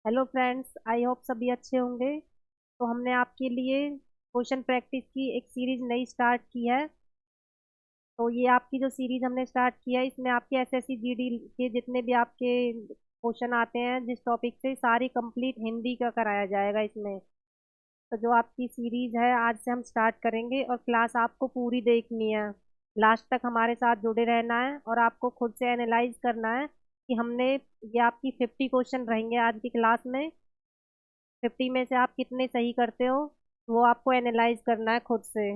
Hello friends, I hope सभी अच्छे होंगे। तो हमने आपके लिए क्वेश्चन प्रैक्टिस की एक सीरीज नई स्टार्ट की है। तो ये आपकी जो सीरीज हमने स्टार्ट की है, इसमें आपके एसएससी जीडी के जितने भी आपके क्वेश्चन आते हैं जिस टॉपिक से, सारी कंप्लीट हिंदी का कराया जाएगा इसमें। तो जो आपकी सीरीज है, आज से हम स्टार्ट करेंगे और क्लास आपको पूरी देखनी है। लास्ट तक हमारे साथ जुड़े रहना है और आपको खुद से एनालाइज करना है कि हमने, ये आपकी 50 क्वेश्चन रहेंगे आज की क्लास में। 50 में से आप कितने सही करते हो, वो आपको एनालाइज करना है खुद से।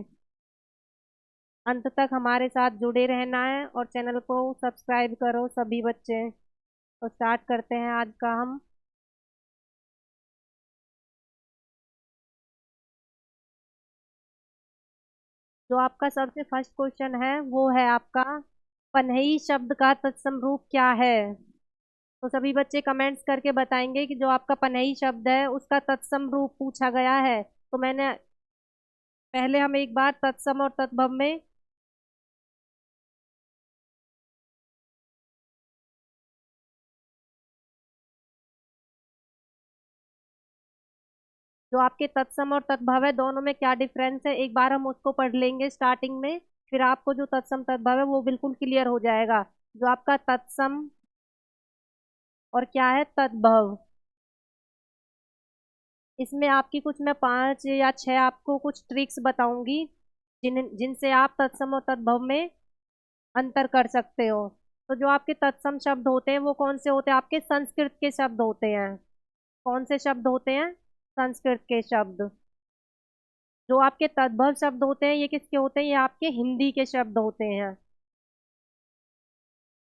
अंत तक हमारे साथ जुड़े रहना है और चैनल को सब्सक्राइब करो सभी बच्चे। तो स्टार्ट करते हैं आज का हम। जो आपका सबसे फर्स्ट क्वेश्चन है वो है आपका, पनही शब्द का तत्सम रूप क्या है। तो सभी बच्चे कमेंट्स करके बताएंगे कि जो आपका पनही शब्द है उसका तत्सम रूप पूछा गया है। तो मैंने, पहले हम एक बार तत्सम और तद्भव में, जो आपके तत्सम और तद्भव है दोनों में क्या डिफरेंस है, एक बार हम उसको पढ़ लेंगे स्टार्टिंग में। फिर आपको जो तत्सम तद्भव है वो बिल्कुल क्लियर हो जाएगा। जो आपका तत्सम और क्या है तद्भव, इसमें आपकी कुछ, मैं 5 या 6 आपको कुछ ट्रिक्स बताऊंगी जिनसे आप तत्सम और तद्भव में अंतर कर सकते हो। तो जो आपके तत्सम शब्द होते हैं वो कौन से होते हैं, आपके संस्कृत के शब्द होते हैं। कौन से शब्द होते हैं, संस्कृत के शब्द। जो आपके तद्भव शब्द होते हैं ये किसके होते हैं, ये आपके हिंदी के शब्द होते हैं,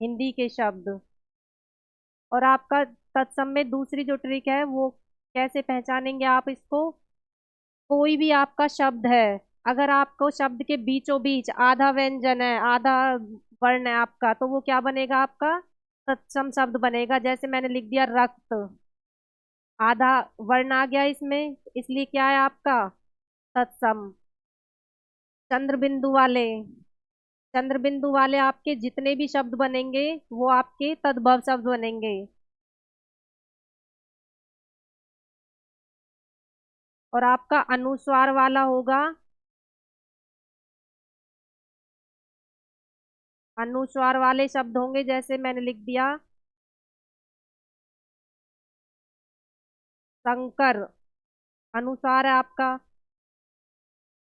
हिंदी के शब्द। और आपका तत्सम में दूसरी जो ट्रिक है वो, कैसे पहचानेंगे आप इसको, कोई भी आपका शब्द है, अगर आपको शब्द के बीचों बीच आधा व्यंजन है, आधा वर्ण है आपका, तो वो क्या बनेगा, आपका तत्सम शब्द बनेगा। जैसे मैंने लिख दिया रक्त, आधा वर्ण आ गया इसमें, इसलिए क्या है आपका तत्सम। चंद्र बिंदु वाले, चंद्र बिंदु वाले आपके जितने भी शब्द बनेंगे वो आपके तद्भव शब्द बनेंगे। और आपका अनुस्वार वाला होगा, अनुस्वार वाले शब्द होंगे, जैसे मैंने लिख दिया शंकर, अनुस्वार है आपका,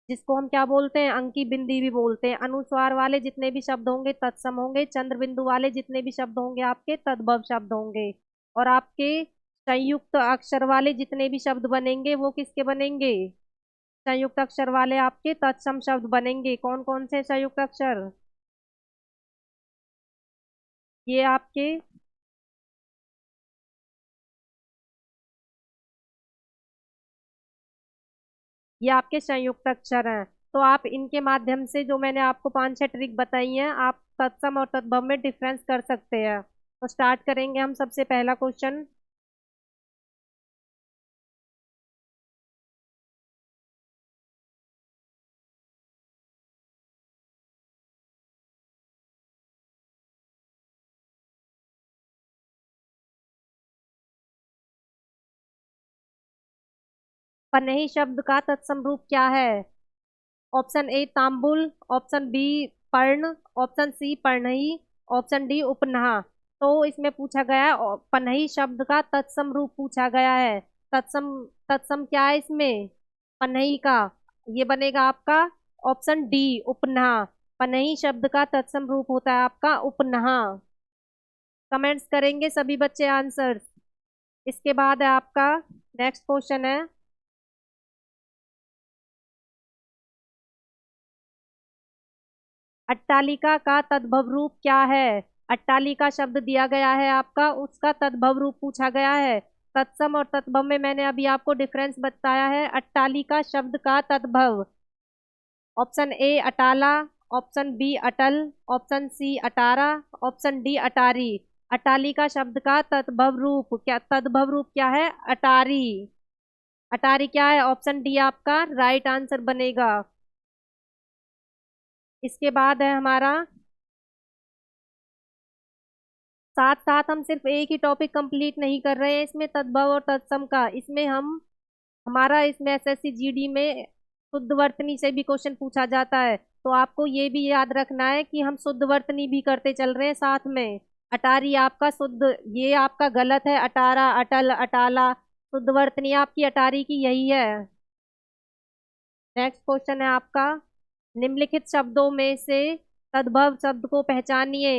जिसको हम क्या बोलते हैं, अंकी बिंदी भी बोलते हैं। अनुस्वार वाले जितने भी शब्द होंगे तत्सम होंगे, चंद्र बिंदु वाले जितने भी शब्द होंगे आपके तद्भव शब्द होंगे। और आपके संयुक्त अक्षर वाले जितने भी शब्द बनेंगे वो किसके बनेंगे, संयुक्त अक्षर वाले आपके तत्सम शब्द बनेंगे। कौन कौन से संयुक्त अक्षर, ये आपके, ये आपके संयुक्त अक्षर हैं। तो आप इनके माध्यम से, जो मैंने आपको 5-6 ट्रिक बताई हैं, आप तत्सम और तद्भव में डिफरेंस कर सकते हैं। तो स्टार्ट करेंगे हम, सबसे पहला क्वेश्चन। पनही शब्द का तत्सम रूप क्या है। ऑप्शन ए तांबुल, ऑप्शन बी पर्ण, ऑप्शन सी पर्णही, ऑप्शन डी उपनहा। तो इसमें पूछा गया है पनही शब्द का तत्सम रूप पूछा गया है। तत्सम, तत्सम क्या है इसमें, पनही का, ये बनेगा आपका ऑप्शन डी उपनहा। पनही शब्द का तत्सम रूप होता है आपका उपनहा। कमेंट्स करेंगे सभी बच्चे आंसर। इसके बाद है आपका नेक्स्ट क्वेश्चन है, अट्टालिका का तद्भव रूप क्या है। अट्टालिका शब्द दिया गया है आपका, उसका तद्भव रूप पूछा गया है। तत्सम और तद्भव में मैंने अभी आपको डिफरेंस बताया है। अट्टालिका शब्द का तद्भव, ऑप्शन ए अटाला, ऑप्शन बी अटल, ऑप्शन सी अटारा, ऑप्शन डी अटारी। अटालिका शब्द का तद्भव रूप क्या, तद्भव रूप क्या है, अटारी। अटारी क्या है, ऑप्शन डी आपका राइट आंसर बनेगा। इसके बाद है हमारा साथ साथ हम सिर्फ एक ही टॉपिक कंप्लीट नहीं कर रहे हैं इसमें तद्भव और तत्सम का, इसमें हम हमारा इसमें एसएससी जीडी में शुद्ध वर्तनी से भी क्वेश्चन पूछा जाता है। तो आपको ये भी याद रखना है कि हम शुद्ध वर्तनी भी करते चल रहे हैं साथ में। अटारी आपका शुद्ध, ये आपका गलत है, अटारा अटल अटाला, शुद्ध वर्तनी आपकी अटारी की यही है। नेक्स्ट क्वेश्चन है आपका, निम्नलिखित शब्दों में से तद्भव शब्द को पहचानिए।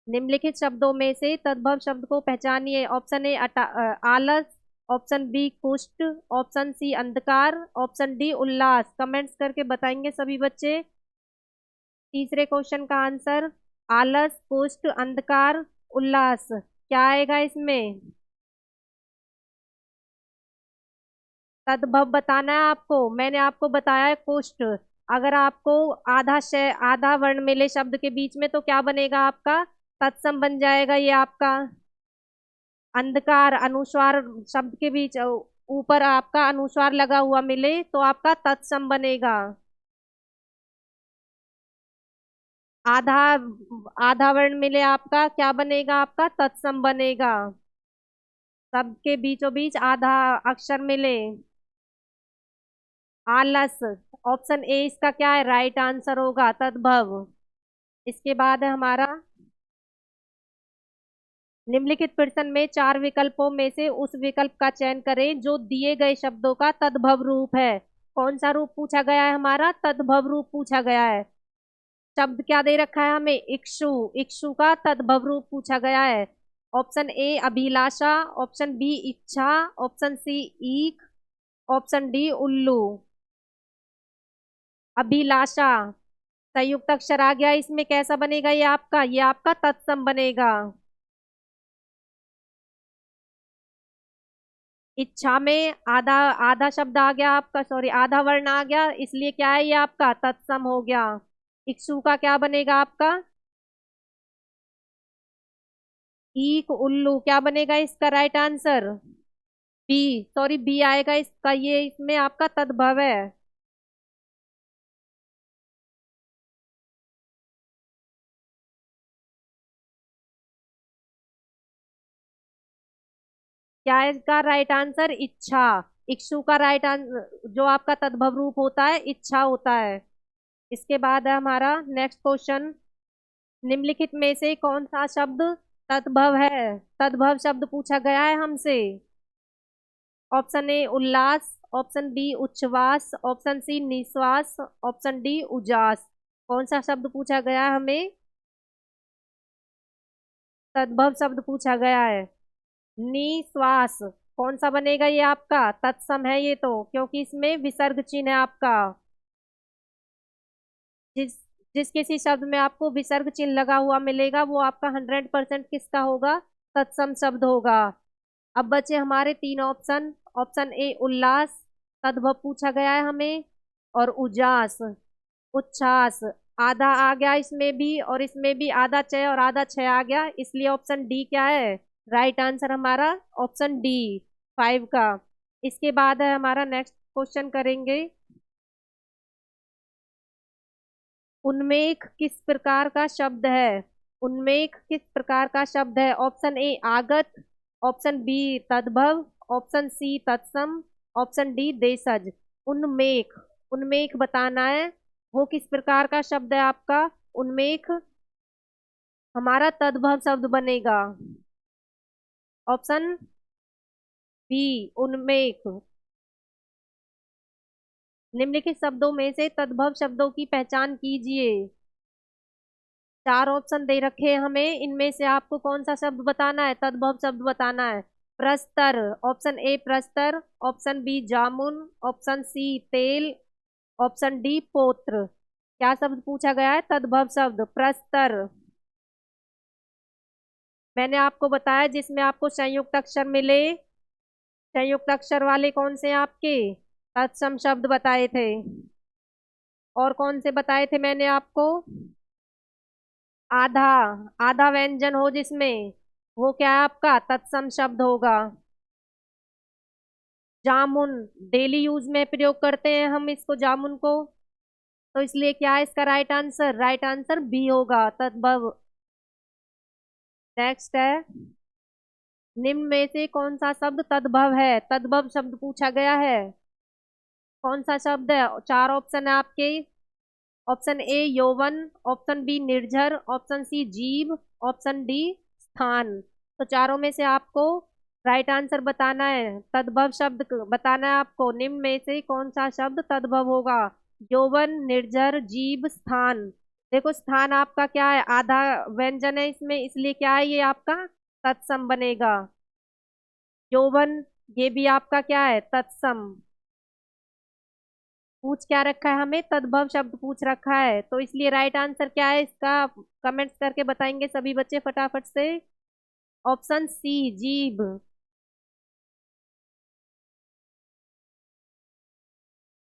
निम्नलिखित शब्दों में से तद्भव शब्द को पहचानिए। ऑप्शन ए आलस, ऑप्शन बी कुष्ठ, ऑप्शन सी अंधकार, ऑप्शन डी उल्लास। कमेंट्स करके बताएंगे सभी बच्चे। तीसरे क्वेश्चन का आंसर आलस, कुष्ठ, अंधकार, उल्लास, क्या आएगा इसमें? तद्भव बताना है आपको, मैंने आपको बताया है कुष्ठ। अगर आपको आधा वर्ण मिले शब्द के बीच में तो क्या बनेगा आपका? तत्सम बन जाएगा ये आपका। अंधकार अनुस्वार शब्द के बीच ऊपर आपका अनुस्वार लगा हुआ मिले तो आपका तत्सम बनेगा। आधा आधा वर्ण मिले आपका क्या बनेगा? आपका तत्सम बनेगा। शब्द के बीचों बीच आधा अक्षर मिले, आलस। ऑप्शन ए इसका क्या है? राइट आंसर होगा तद्भव। इसके बाद है हमारा, निम्नलिखित प्रश्न में चार विकल्पों में से उस विकल्प का चयन करें जो दिए गए शब्दों का तद्भव रूप है। कौन सा रूप पूछा गया है? हमारा तद्भव रूप पूछा गया है। शब्द क्या दे रखा है हमें? इक्षु, इक्षु का तद्भव रूप पूछा गया है। ऑप्शन ए अभिलाषा, ऑप्शन बी इच्छा, ऑप्शन सी ईख, ऑप्शन डी उल्लू। अभिलाषा संयुक्त अक्षर आ गया इसमें, कैसा बनेगा ये आपका तत्सम बनेगा। इच्छा में आधा आधा शब्द आ गया आपका, सॉरी आधा वर्ण आ गया, इसलिए क्या है ये आपका तत्सम हो गया। इक्षु का क्या बनेगा आपका? ईक उल्लू, क्या बनेगा इसका right answer? B, sorry B आएगा इसका, ये इसमें आपका तद्भव है। क्या है इसका राइट आंसर? इच्छा। इक्षु का राइट आंसर जो आपका तद्भव रूप होता है इच्छा होता है। इसके बाद है हमारा नेक्स्ट क्वेश्चन, निम्नलिखित में से कौन सा शब्द तद्भव है? तद्भव शब्द पूछा गया है हमसे। ऑप्शन ए उल्लास, ऑप्शन बी उच्छ्वास, ऑप्शन सी निश्वास, ऑप्शन डी उजास। कौन सा शब्द पूछा गया है हमें? तद्भव शब्द पूछा गया है। निश्वास कौन सा बनेगा? ये आपका तत्सम है ये तो, क्योंकि इसमें विसर्ग चिन्ह है आपका। जिस जिस किसी शब्द में आपको विसर्ग चिन्ह लगा हुआ मिलेगा वो आपका 100% किसका होगा? तत्सम शब्द होगा। अब बचे हमारे तीन ऑप्शन। ऑप्शन ए उल्लास, तद्भव पूछा गया है हमें, और उजास, उच्छ्वास। आधा आ गया इसमें भी और इसमें भी, आधा छह और आधा छह आ गया, इसलिए ऑप्शन डी क्या है? राइट आंसर हमारा ऑप्शन डी 5 का। इसके बाद है हमारा नेक्स्ट क्वेश्चन करेंगे, उन्मेष किस प्रकार का शब्द है? उन्मेष किस प्रकार का शब्द है? ऑप्शन ए आगत, ऑप्शन बी तद्भव, ऑप्शन सी तत्सम, ऑप्शन डी देशज। उन्मेष, उन्मेष बताना है वो किस प्रकार का शब्द है आपका? उन्मेष हमारा तद्भव शब्द बनेगा। ऑप्शन बी उन्मेष। निम्नलिखित शब्दों में से तद्भव शब्दों की पहचान कीजिए। चार ऑप्शन दे रखे हैं हमें, इनमें से आपको कौन सा शब्द बताना है? तद्भव शब्द बताना है। प्रस्तर, ऑप्शन ए प्रस्तर, ऑप्शन बी जामुन, ऑप्शन सी तेल, ऑप्शन डी पोत्र। क्या शब्द पूछा गया है? तद्भव शब्द प्रस्तर। मैंने आपको बताया जिसमें आपको संयुक्त अक्षर मिले, संयुक्त अक्षर वाले कौन से हैं आपके? तत्सम शब्द बताए थे। और कौन से बताए थे मैंने आपको? आधा आधा व्यंजन हो जिसमें, वो क्या है आपका? तत्सम शब्द होगा। जामुन डेली यूज में प्रयोग करते हैं हम इसको, जामुन को, तो इसलिए क्या है इसका right answer? Right answer B होगा तद्भव। नेक्स्ट है, निम्न में से कौन सा शब्द तद्भव है? तद्भव शब्द पूछा गया है, कौन सा शब्द है? चार ऑप्शन है आपके। ऑप्शन ए यौवन, ऑप्शन बी निर्झर, ऑप्शन सी जीभ, ऑप्शन डी स्थान। तो चारों में से आपको राइट आंसर बताना है, तद्भव शब्द बताना है आपको। निम्न में से कौन सा शब्द तद्भव होगा? यौवन, निर्झर, जीभ, स्थान। देखो स्थान आपका क्या है, आधा व्यंजन है इसमें, इसलिए क्या है ये आपका तत्सम बनेगा। यौवन, ये भी आपका क्या है, तत्सम। पूछ क्या रखा है हमें, तद्भव शब्द पूछ रखा है, तो इसलिए राइट आंसर क्या है इसका, कमेंट्स करके बताएंगे सभी बच्चे फटाफट से। ऑप्शन सी जीभ।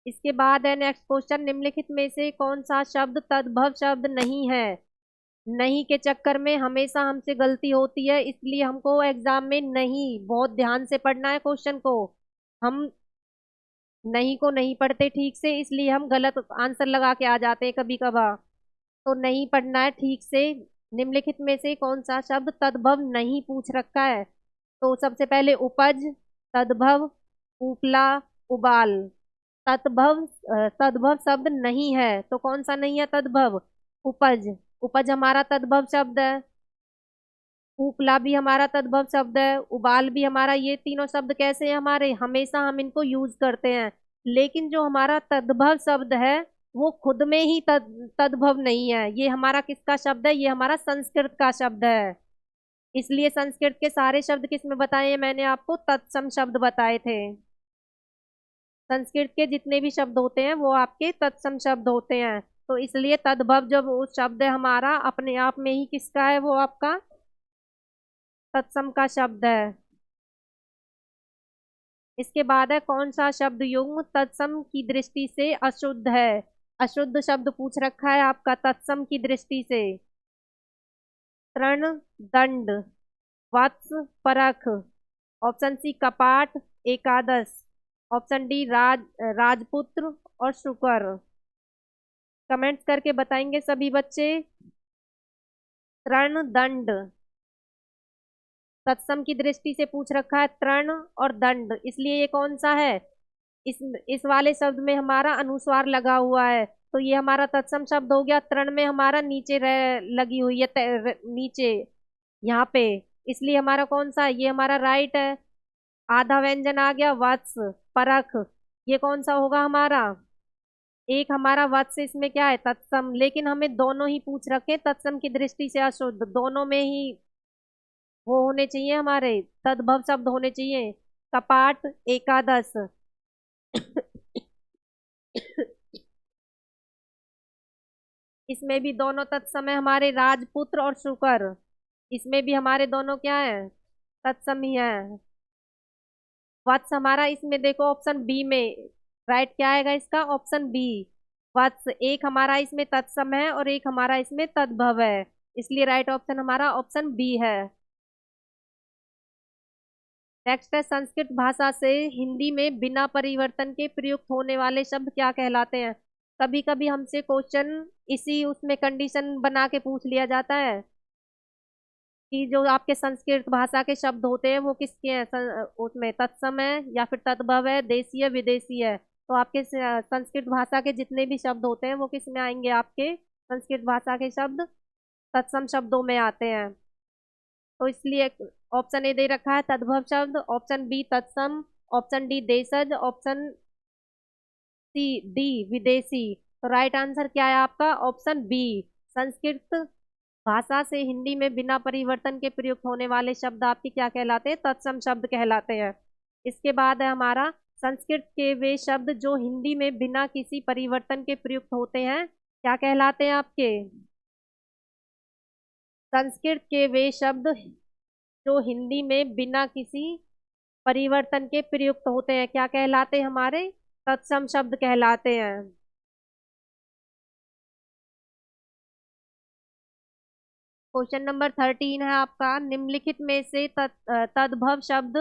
इसके बाद है नेक्स्ट क्वेश्चन, निम्नलिखित में से कौन सा शब्द तद्भव शब्द नहीं है? नहीं के चक्कर में हमेशा हमसे गलती होती है, इसलिए हमको एग्जाम में नहीं बहुत ध्यान से पढ़ना है क्वेश्चन को। हम नहीं को नहीं पढ़ते ठीक से, इसलिए हम गलत आंसर लगा के आ जाते हैं कभी कभार। तो नहीं पढ़ना है ठीक से। निम्नलिखित में से कौन सा शब्द तद्भव नहीं पूछ रखा है? तो सबसे पहले उपज, तद्भव, उपला, उबाल। तद्भव तद्भव शब्द नहीं है, तो कौन सा नहीं है तद्भव? उपज। उपज हमारा तद्भव शब्द है। उपला भी हमारा तद्भव शब्द है, उबाल भी हमारा। ये तीनों शब्द कैसे हैं हमारे, हमेशा हम इनको यूज करते हैं। लेकिन जो हमारा तद्भव शब्द है वो खुद में ही तद्भव नहीं है। ये हमारा किसका शब्द है, ये हमारा संस्कृत का शब्द है। इसलिए संस्कृत के सारे शब्द किस में बताए हैं, मैंने आपको तत्सम शब्द बताए थे। संस्कृत के जितने भी शब्द होते हैं वो आपके तत्सम शब्द होते हैं। तो इसलिए तद्भव जब उस शब्द है हमारा अपने आप में ही किसका है, वो आपका तत्सम का शब्द है। इसके बाद है, कौन सा शब्द युग्म तत्सम की दृष्टि से अशुद्ध है? अशुद्ध शब्द पूछ रखा है आपका तत्सम की दृष्टि से। तृण, दंड, वत्स, परख। ऑप्शन सी कपाट, एकादश। ऑप्शन डी राजपुत्र और शुकर। कमेंट्स करके बताएंगे सभी बच्चे। तृण, दंड, तत्सम की दृष्टि से पूछ रखा है तृण और दंड, इसलिए ये कौन सा है? इस वाले शब्द में हमारा अनुस्वार लगा हुआ है, तो ये हमारा तत्सम शब्द हो गया। तृण में हमारा नीचे लगी हुई है, नीचे यहाँ पे, इसलिए हमारा कौन सा है, ये हमारा राइट है। आधा व्यंजन आ गया, वत्स, परख। ये कौन सा होगा हमारा, एक हमारा वत्स इसमें क्या है, तत्सम। लेकिन हमें दोनों ही पूछ रखे तत्सम की दृष्टि से अशुद्ध, दोनों में ही वो होने चाहिए हमारे, तद्भव शब्द होने चाहिए। कपाट, एकादश। इसमें भी दोनों तत्सम है हमारे, राजपुत्र और शुकर। इसमें भी हमारे दोनों क्या है, तत्सम ही है। वत्स हमारा इसमें देखो ऑप्शन बी में, राइट क्या आएगा इसका, ऑप्शन बी। वत्स एक हमारा इसमें तत्सम है और एक हमारा इसमें तद्भव है, इसलिए राइट ऑप्शन हमारा ऑप्शन बी है। नेक्स्ट है, संस्कृत भाषा से हिंदी में बिना परिवर्तन के प्रयुक्त होने वाले शब्द क्या कहलाते हैं? कभी कभी हमसे क्वेश्चन इसी उसमें कंडीशन बना के पूछ लिया जाता है कि जो आपके संस्कृत भाषा के शब्द होते हैं वो किसके हैं, उसमें तत्सम है या फिर तद्भव है, देशी है, विदेशी है। तो आपके संस्कृत भाषा के जितने भी शब्द होते हैं वो किस में आएंगे, आपके संस्कृत भाषा के शब्द तत्सम शब्दों में आते हैं। तो इसलिए ऑप्शन ए दे रखा है तद्भव शब्द, ऑप्शन बी तत्सम, ऑप्शन डी देशज, ऑप्शन सी डी विदेशी। तो राइट आंसर क्या है आपका, ऑप्शन बी। संस्कृत भाषा से हिंदी में बिना परिवर्तन के प्रयुक्त होने वाले शब्द आपके क्या कहलाते हैं, तत्सम शब्द कहलाते हैं। इसके बाद है हमारा, संस्कृत के वे शब्द जो हिंदी में बिना किसी परिवर्तन के प्रयुक्त होते हैं क्या कहलाते हैं आपके? संस्कृत के वे शब्द जो हिंदी में बिना किसी परिवर्तन के प्रयुक्त होते हैं क्या कहलाते हैं हमारे, तत्सम शब्द कहलाते हैं। क्वेश्चन नंबर 13 है आपका, निम्नलिखित में से तद्भव शब्द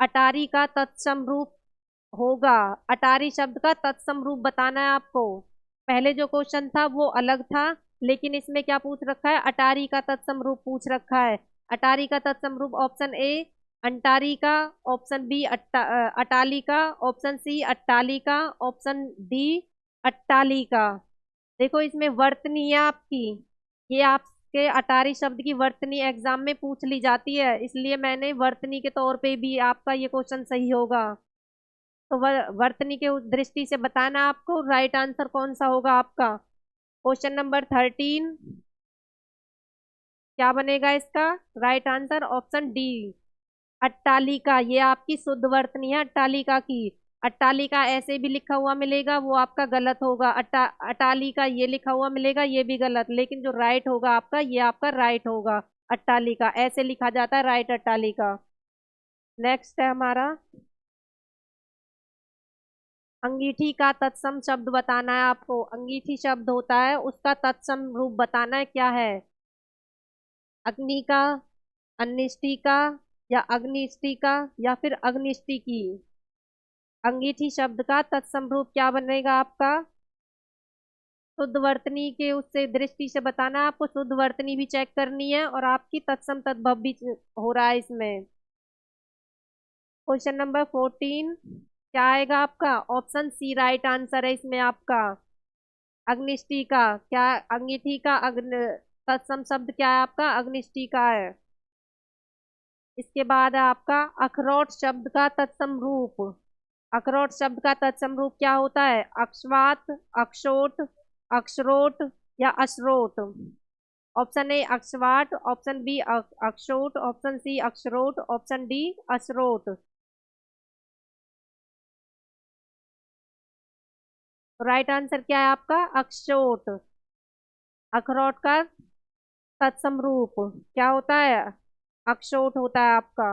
अटारी का तत्सम रूप होगा। अटारी शब्द का तत्सम रूप बताना है आपको। पहले जो क्वेश्चन था वो अलग था, लेकिन इसमें क्या पूछ रखा है, अटारी का तत्सम रूप पूछ रखा है। अटारी का तत्सम रूप ऑप्शन ए अंटारिका, ऑप्शन बी अटालिका, ऑप्शन सी अट्टालिका, ऑप्शन डी अट्टालिका। देखो इसमें वर्तनी है आपकी, ये आपके अटारी शब्द की वर्तनी एग्जाम में पूछ ली जाती है, इसलिए मैंने वर्तनी के तौर पे भी आपका ये क्वेश्चन सही होगा। तो वर्तनी के उस दृष्टि से बताना आपको राइट आंसर कौन सा होगा आपका। क्वेश्चन नंबर 13 क्या बनेगा इसका राइट आंसर, ऑप्शन डी अट्टालिका। ये आपकी शुद्ध वर्तनी है अट्टालिका की। अट्टालिका ऐसे भी लिखा हुआ मिलेगा वो आपका गलत होगा, अट्टालिका ये लिखा हुआ मिलेगा ये भी गलत, लेकिन जो राइट होगा आपका ये आपका राइट होगा। अट्टालिका ऐसे लिखा जाता है, राइट अट्टालिका। नेक्स्ट है हमारा अंगीठी का तत्सम शब्द बताना है आपको। अंगीठी शब्द होता है उसका तत्सम रूप बताना है, क्या है। अग्नि का, अनिष्टि का, या अग्निष्टि का, या फिर अग्निष्टि की। अंगीठी शब्द का तत्सम रूप क्या बनेगा आपका। शुद्ध वर्तनी के उससे दृष्टि से बताना है आपको, शुद्ध वर्तनी भी चेक करनी है और आपकी तत्सम तद्भव भी हो रहा है इसमें। क्वेश्चन नंबर 14 क्या आएगा आपका, ऑप्शन सी राइट आंसर है इसमें आपका। अग्निष्टि का क्या, अंगीठी का तत्सम शब्द क्या है आपका, अग्निष्टि का है। इसके बाद है आपका अखरोट शब्द का तत्सम रूप। अखरोट शब्द का तत्सम रूप क्या होता है, अक्षवात, अक्षोट, अक्षरोट, या अशरोट। ऑप्शन ए अक्षवाट, ऑप्शन बी अक्षोट, ऑप्शन सी अक्षरोट, ऑप्शन डी अशरोट। तो राइट आंसर क्या है आपका, अक्षोट। अखरोट का तत्सम रूप क्या होता है, अक्षोट होता है आपका।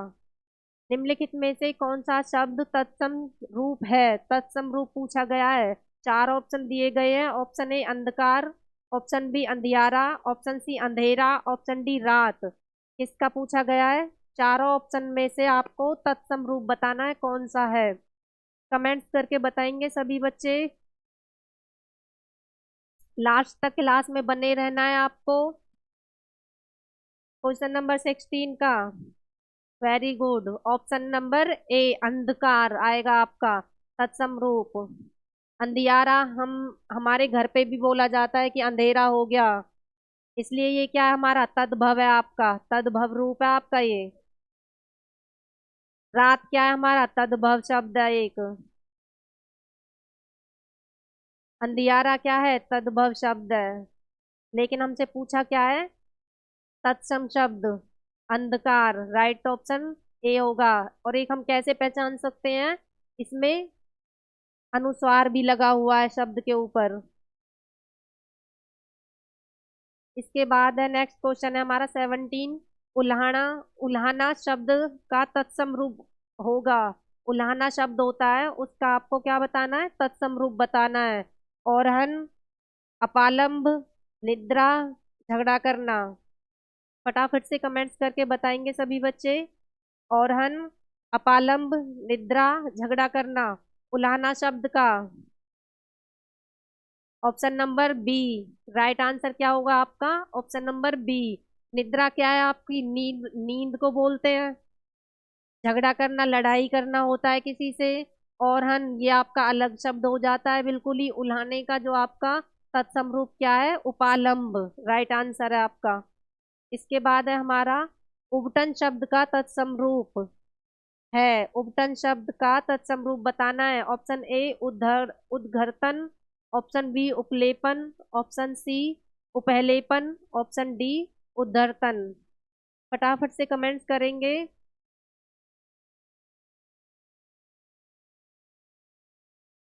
निम्नलिखित में से कौन सा शब्द तत्सम रूप है, तत्सम रूप पूछा गया है। चार ऑप्शन दिए गए हैं, ऑप्शन ए अंधकार, ऑप्शन बी अंधियारा, ऑप्शन सी अंधेरा, ऑप्शन डी रात। किसका पूछा गया है, चारों ऑप्शन में से आपको तत्सम रूप बताना है कौन सा है। कमेंट्स करके बताएंगे सभी बच्चे। लास्ट तक क्लास में बने रहना है आपको। क्वेश्चन नंबर 16 का very good, option number A अंधकार आएगा आपका तत्सम रूप। अंधियारा हम हमारे घर पे भी बोला जाता है कि अंधेरा हो गया, इसलिए ये क्या है हमारा तद्भव है, आपका तद्भव रूप है आपका ये। रात क्या है हमारा तद्भव शब्द है एक। अंधियारा क्या है तद्भव शब्द है, लेकिन हमसे पूछा क्या है, तत्सम शब्द अंधकार। राइट ऑप्शन ए होगा। और एक हम कैसे पहचान सकते हैं, इसमें अनुस्वार भी लगा हुआ है शब्द के ऊपर। इसके बाद है नेक्स्ट क्वेश्चन है हमारा 17 उल्हाना। उल्हाना शब्द का तत्सम रूप होगा। उल्हाना शब्द होता है उसका आपको क्या बताना है, तत्सम रूप बताना है। औरहन, अपालंब, निद्रा, झगड़ा करना। फटाफट से कमेंट्स करके बताएंगे सभी बच्चे। औरहन, अपालंब, निद्रा, झगड़ा करना उल्हाना शब्द का। Option number B right answer क्या होगा आपका, ऑप्शन नंबर बी। निद्रा क्या है आपकी, नींद, नींद को बोलते हैं। झगड़ा करना लड़ाई करना होता है किसी से। और हन ये आपका अलग शब्द हो जाता है बिल्कुल ही। उल्हाने का जो आपका तत्सम रूप क्या है, उपालंब राइट आंसर है आपका। इसके बाद है हमारा उबटन शब्द का तत्सम रूप है। उपटन शब्द का तत्सम रूप बताना है। ऑप्शन ए उद्घर्तन, ऑप्शन बी उपलेपन, ऑप्शन सी उपहलेपन, ऑप्शन डी उद्धर्तन। फटाफट से कमेंट्स करेंगे।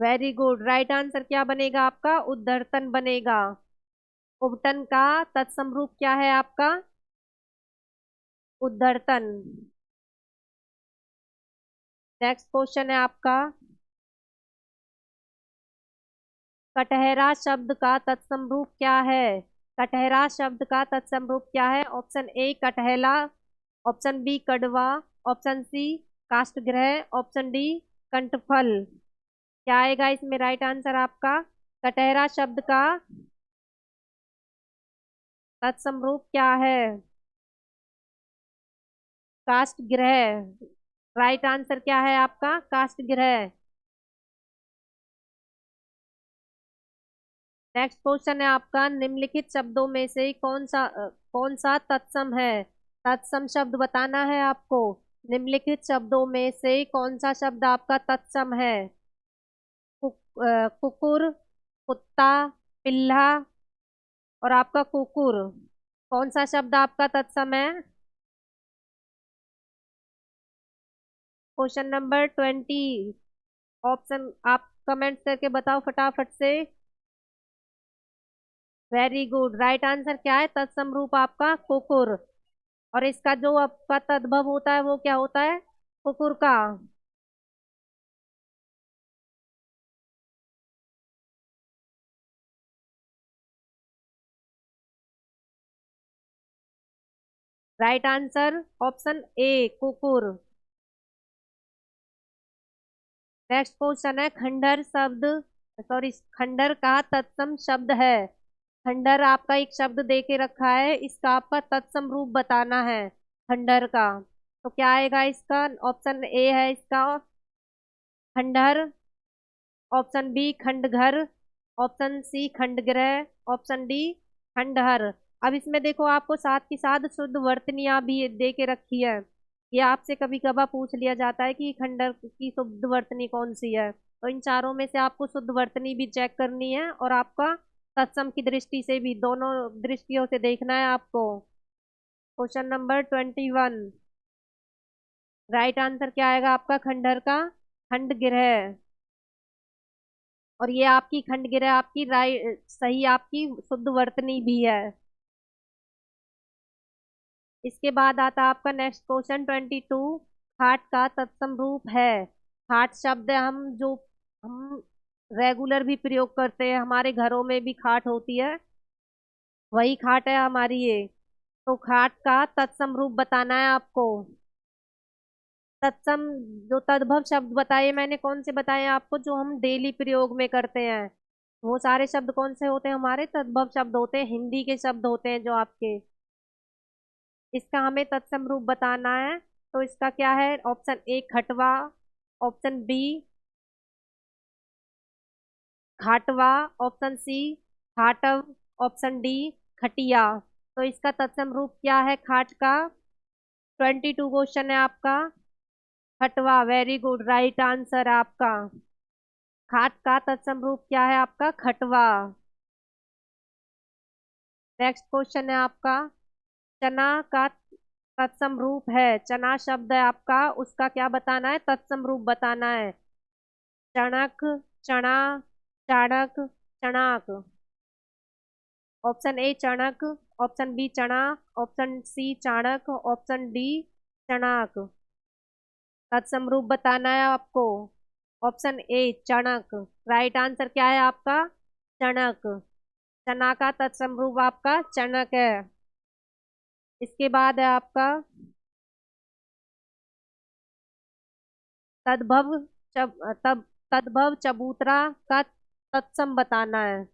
वेरी गुड, राइट आंसर क्या बनेगा आपका, उद्धर्तन बनेगा। उपटन का तत्सम रूप क्या है आपका, उद्धर्तन। नेक्स्ट क्वेश्चन है आपका कटहरा शब्द का तत्सम रूप क्या है। कटहरा शब्द का तत्सम रूप क्या है, ऑप्शन ए कटहला, ऑप्शन बी कड़वा, ऑप्शन सी काष्ठगृह, ऑप्शन डी कंठफल। क्या आएगा इसमें राइट आंसर आपका, कटहरा शब्द का तत्सम रूप क्या है। काष्ठ गृह। राइट आंसर क्या है आपका? काष्ठ गृह। नेक्स्ट क्वेश्चन है आपका, निम्नलिखित शब्दों में से कौन सा तत्सम है? तत्सम शब्द बताना है आपको। निम्नलिखित शब्दों में से कौन सा शब्द आपका तत्सम है? कुकुर, कुत्ता, पिल्ला और आपका कुकुर। कौन सा शब्द आपका तत्सम है? Question number 20। ऑप्शन आप कमेंट करके बताओ फटाफट से। वेरी गुड, राइट आंसर क्या है? तत्सम रूप आपका कुकुर। और इसका जो आपका तद्भव होता है वो क्या होता है? कुकुर का। राइट आंसर ऑप्शन ए, कुकुर। नेक्स्ट क्वेश्चन है, खंडहर शब्द, सॉरी, खंडहर का तत्सम शब्द है। खंडहर आपका एक शब्द दे के रखा है, इसका आपका तत्सम रूप बताना है खंडहर का। तो क्या आएगा इसका? ऑप्शन ए है इसका खंडहर, ऑप्शन बी खंडघर, ऑप्शन सी खंडगृह, ऑप्शन डी खंडहर। अब इसमें देखो आपको साथ की साथ शुद्ध वर्तनियां भी दे के रखी है। ये आपसे कभी कभार पूछ लिया जाता है कि खंडहर की शुद्ध वर्तनी कौन सी है, तो इन चारों में से आपको शुद्ध वर्तनी भी चेक करनी है और आपका तत्सम की दृष्टि से भी, दोनों दृष्टियों से देखना है आपको। Question number 21। राइट आंसर क्या आएगा आपका? खंडहर का खंडगृह। और ये आपकी खंडगिरह आपकी राय सही, आपकी शुद्ध वर्तनी भी है। इसके बाद आता है आपका नेक्स्ट क्वेश्चन 22। खाट का तत्सम रूप है। खाट शब्द हम रेगुलर भी प्रयोग करते हैं, हमारे घरों में भी खाट होती है, वही खाट है हमारी ये। तो खाट का तत्सम रूप बताना है आपको। तत्सम जो तद्भव शब्द बताए मैंने, कौन से बताए आपको? जो हम डेली प्रयोग में करते हैं, वो सारे शब्द कौन से होते हैं? हमारे तद्भव शब्द होते हैं, हिंदी के शब्द होते हैं जो आपके। इसका हमें तत्सम रूप बताना है। तो इसका क्या है? ऑप्शन ए खटवा, ऑप्शन बी घाटवा, ऑप्शन सी घाटव, ऑप्शन डी खटिया। तो इसका तत्सम रूप क्या है खाट का? 22 क्वेश्चन है आपका। खटवा, वेरी गुड, राइट आंसर आपका। खाट का तत्सम रूप क्या है आपका? खटवा। नेक्स्ट क्वेश्चन है आपका, चना का तत्सम रूप है। चना शब्द है आपका, उसका क्या बताना है? तत्सम रूप बताना है। चणक, चना, चाणक, चणाक। ऑप्शन ए चणक, ऑप्शन बी चना, ऑप्शन सी चाणक, ऑप्शन डी चणाक। तत्सम रूप बताना है आपको। ऑप्शन ए चणक, राइट आंसर क्या है आपका? चणक। चना का तत्सम रूप आपका चणक है। इसके बाद है आपका तद्भव तब तद्भव चबूतरा का तत्सम बताना है।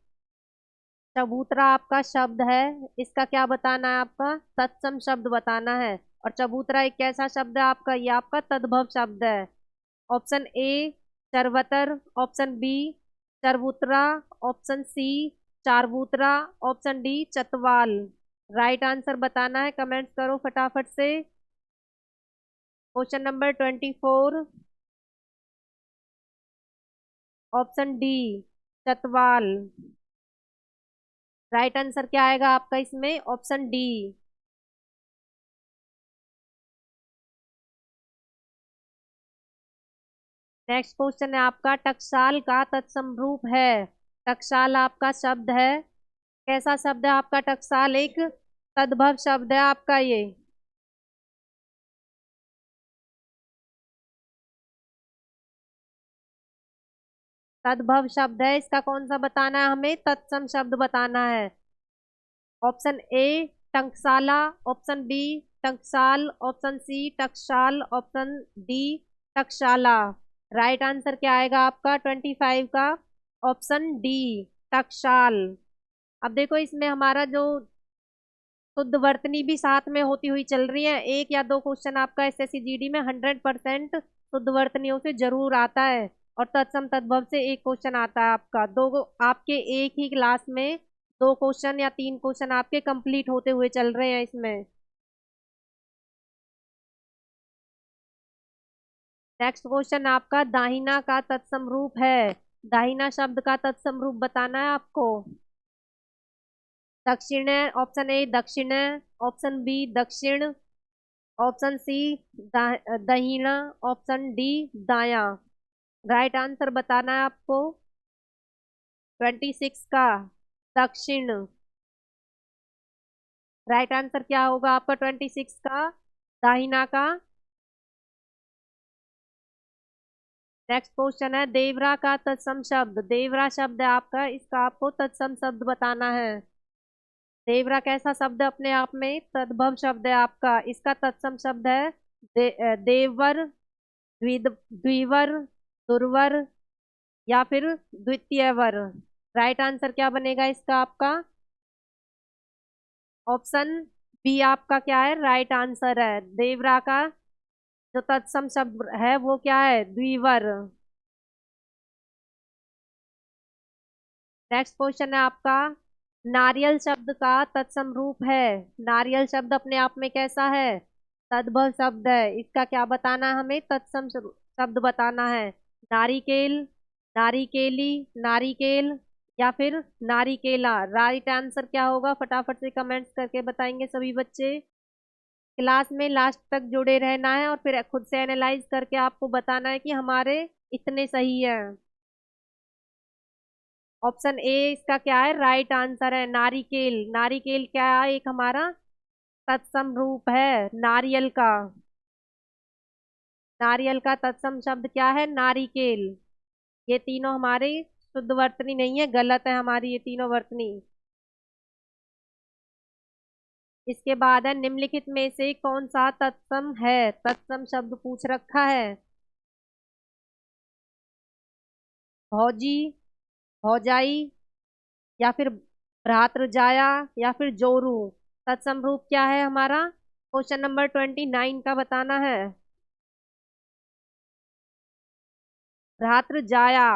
चबूतरा आपका शब्द है, इसका क्या बताना है आपका? तत्सम शब्द बताना है। और चबूतरा एक कैसा शब्द है आपका? ये आपका तद्भव शब्द है। ऑप्शन ए चरवतर, ऑप्शन बी चरबूतरा, ऑप्शन सी चारबूतरा, ऑप्शन डी चतवाल। राइट आंसर बताना है, कमेंट्स करो फटाफट से। Question number 24। ऑप्शन डी चतवाल। राइट आंसर क्या आएगा आपका इसमें? Option D. नेक्स्ट क्वेश्चन है आपका, टकसाल का तत्सम रूप है। टकसाल आपका शब्द है, कैसा शब्द है आपका? टकसाल एक तद्भव शब्द है आपका ये। तद्भव शब्द है, इसका कौन सा बताना है हमें? तत्सम शब्द बताना है। ऑप्शन ए टंकसाला, ऑप्शन बी टंकसाल, ऑप्शन सी टकसाल, ऑप्शन डी टकसाला। राइट आंसर क्या आएगा आपका 25 का? ऑप्शन डी टकसाल। अब देखो इसमें हमारा जो शुद्ध वर्तनी भी साथ में होती हुई चल रही है। एक या दो क्वेश्चन आपका एसएससी जीडी में 100% शुद्ध वर्तनियों से जरूर आता है, और तत्सम तद्भव से एक क्वेश्चन आता है आपका। आपके एक ही क्लास में दो क्वेश्चन या तीन क्वेश्चन आपके कंप्लीट होते हुए चल रहे हैं इसमें। नेक्स्ट क्वेश्चन आपका दाहिना का तत्सम रूप है। दाहिना शब्द का तत्सम रूप बताना है आपको। दक्षिण, ऑप्शन ए दक्षिण, ऑप्शन बी दक्षिण, ऑप्शन सी दहीना, ऑप्शन डी दाया। राइट आंसर बताना है आपको 26 का दक्षिण। राइट आंसर क्या होगा आपका 26 का दाहिना का। नेक्स्ट क्वेश्चन है देवरा का तत्सम शब्द। देवरा शब्द है आपका, इसका आपको तत्सम शब्द बताना है। देवरा कैसा शब्द है अपने आप में? तद्भव शब्द है आपका। इसका तत्सम शब्द है देववर, द्विवर, दुर्वर, या फिर द्वितीय वर। राइट आंसर क्या बनेगा इसका आपका? ऑप्शन बी आपका क्या है? राइट आंसर है। देवरा का जो तत्सम शब्द है वो क्या है? द्विवर। नेक्स्ट क्वेश्चन है आपका नारियल शब्द का तत्सम रूप है। नारियल शब्द अपने आप में कैसा है? तद्भव शब्द है। इसका क्या बताना है हमें? तत्सम शब्द बताना है। नारिकेल, नारिकेली, नारिकेल, या फिर नारिकेला। राइट आंसर क्या होगा फटाफट से कमेंट्स करके बताएंगे सभी बच्चे। क्लास में लास्ट तक जुड़े रहना है और फिर खुद से एनालाइज करके आपको बताना है कि हमारे इतने सही है। ऑप्शन ए इसका क्या है? राइट आंसर है नारिकेल। नारिकेल क्या है? एक हमारा तत्सम रूप है नारियल का। नारियल का तत्सम शब्द क्या है? नारिकेल। ये तीनों हमारी शुद्ध वर्तनी नहीं है, गलत है हमारी ये तीनों वर्तनी। इसके बाद है निम्नलिखित में से कौन सा तत्सम है? तत्सम शब्द पूछ रखा है। भौजी, भौजाई, या फिर भ्रातृजाया, या फिर जोरू। तत्सम रूप क्या है हमारा? क्वेश्चन नंबर 29 का बताना है। भ्रातृजाया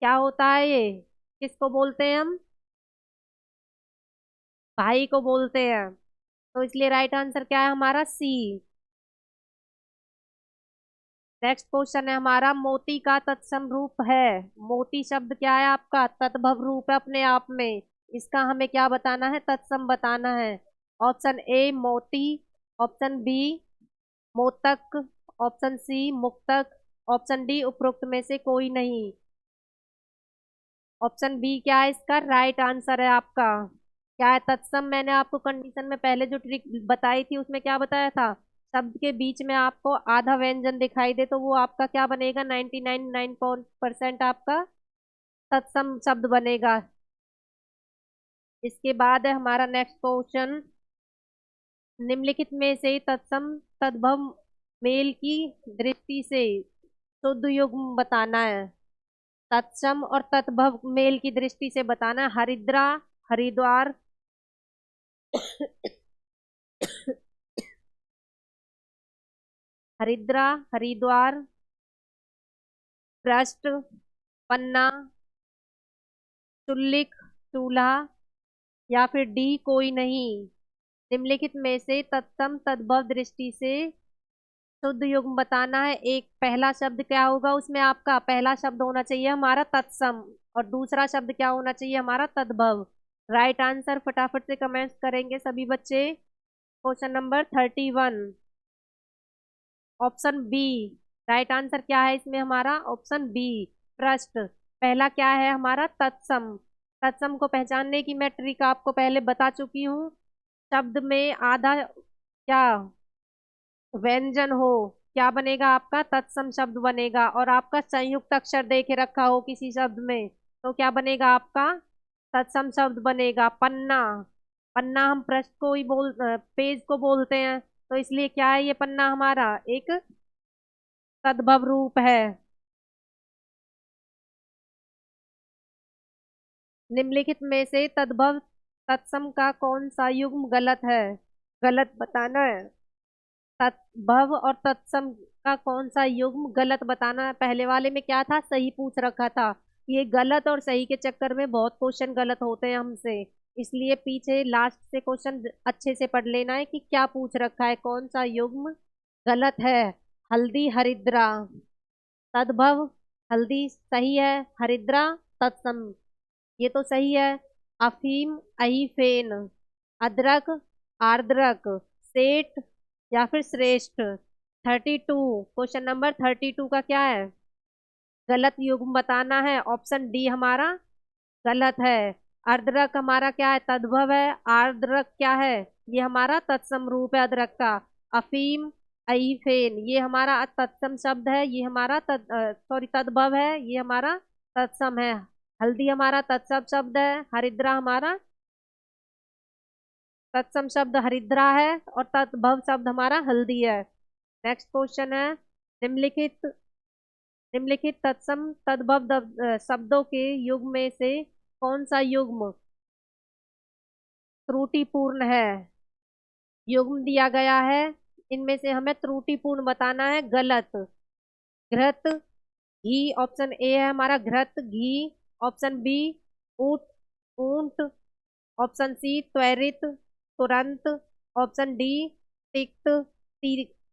क्या होता है ये? किसको बोलते हैं हम? भाई को बोलते हैं। तो इसलिए राइट आंसर क्या है हमारा? सी। नेक्स्ट क्वेश्चन है हमारा मोती का तत्सम रूप है। मोती शब्द क्या है आपका? तद्भव रूप है अपने आप में। इसका हमें क्या बताना है? तत्सम बताना है। ऑप्शन ए मोती, ऑप्शन बी मोतक, ऑप्शन सी मुक्तक, ऑप्शन डी उपरोक्त में से कोई नहीं। ऑप्शन बी क्या है इसका? राइट आंसर है आपका। क्या है तत्सम? मैंने आपको कंडीशन में पहले जो ट्रिक बताई थी उसमें क्या बताया था? शब्द के बीच में आपको आधा व्यंजन दिखाई दे तो वो आपका क्या बनेगा? 99% आपका तत्सम शब्द बनेगा। इसके बाद है हमारा नेक्स्ट क्वेश्चन निम्नलिखित में से तत्सम तद्भव मेल की दृष्टि से शुद्ध युग्म बताना है। तत्सम और तद्भव मेल की दृष्टि से बताना है। हरिद्रा, हरिद्वार, हरिद्रा, हरिद्वार, पृष्ठ, पन्ना, चुल्लिक, चूल्हा, या फिर डी कोई नहीं। निम्नलिखित में से तत्सम तद्भव दृष्टि से शुद्ध युग्म बताना है। एक पहला शब्द क्या होगा उसमें? आपका पहला शब्द होना चाहिए हमारा तत्सम, और दूसरा शब्द क्या होना चाहिए हमारा? तद्भव। राइट आंसर फटाफट से कमेंट्स करेंगे सभी बच्चे। Question number 31, option B. Right answer क्या है इसमें हमारा? ऑप्शन बी पृष्ठ। पहला क्या है हमारा? तत्सम। तत्सम को पहचानने की मैं ट्रिक आपको पहले बता चुकी हूँ। शब्द में आधा क्या व्यंजन हो, क्या बनेगा आपका? तत्सम शब्द बनेगा। और आपका संयुक्त अक्षर देखे रखा हो किसी शब्द में तो क्या बनेगा आपका? तत्सम शब्द बनेगा। पन्ना, पन्ना हम पृष्ठ को ही पेज को बोलते हैं, तो इसलिए क्या है ये पन्ना हमारा? एक तद्भव रूप है। निम्नलिखित में से तद्भव तत्सम का कौन सा युग्म गलत है, गलत बताना है। तद्भव और तत्सम का कौन सा युग्म गलत बताना है। पहले वाले में क्या था, सही पूछ रखा था। ये गलत और सही के चक्कर में बहुत क्वेश्चन गलत होते हैं हमसे, इसलिए पीछे लास्ट से क्वेश्चन अच्छे से पढ़ लेना है कि क्या पूछ रखा है, कौन सा युग्म गलत है। हल्दी हरिद्रा, तद्भव हल्दी सही है, हरिद्रा तत्सम ये तो सही है। अफीम अहीफेन, अदरक आर्द्रक, सेठ या फिर श्रेष्ठ। 32, क्वेश्चन नंबर 32 का क्या है, गलत युग्म बताना है। ऑप्शन डी हमारा गलत है। अर्द्रक हमारा क्या है, तद्भव है। आर्द्रक क्या है, ये हमारा तत्सम रूप है अदरक का। अफीम अईफेन ये हमारा तत्सम शब्द है, ये हमारा सॉरी तद्भव है, ये हमारा तत्सम है। हल्दी हमारा तत्सम शब्द है, हरिद्रा हमारा तत्सम शब्द हरिद्रा है, और तद्भव शब्द हमारा हल्दी है। नेक्स्ट क्वेश्चन है, निम्नलिखित निम्नलिखित तत्सम तद्भव शब्दों के युग्म में से कौन सा युग्म त्रुटिपूर्ण है। युग्म दिया गया है, इनमें से हमें त्रुटिपूर्ण बताना है, गलत। घृत घी, ऑप्शन ए है हमारा घृत घी। ऑप्शन बी ऊंट ऊंट। ऑप्शन सी त्वरित तुरंत। ऑप्शन डी तिक्त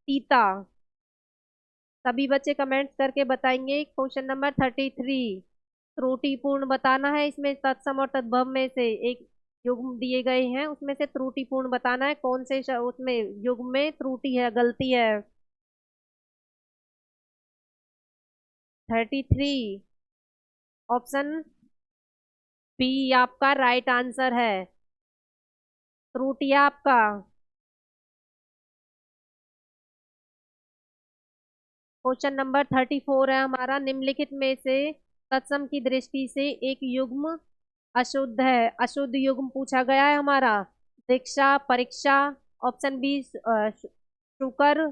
तीता। सभी बच्चे कमेंट करके बताएंगे। क्वेश्चन नंबर 33, त्रुटिपूर्ण बताना है। इसमें तत्सम और तद्भव में से एक युग्म दिए गए हैं, उसमें से त्रुटिपूर्ण बताना है, कौन से उसमें युग्म में त्रुटि है, गलती है। 33, ऑप्शन बी आपका राइट आंसर है। त्रुटि है आपका। क्वेश्चन नंबर 34 है हमारा, निम्नलिखित में से तत्सम की दृष्टि से एक युग्म अशुद्ध है। अशुद्ध युग्म पूछा गया है हमारा। दीक्षा परीक्षा। ऑप्शन बी शुकर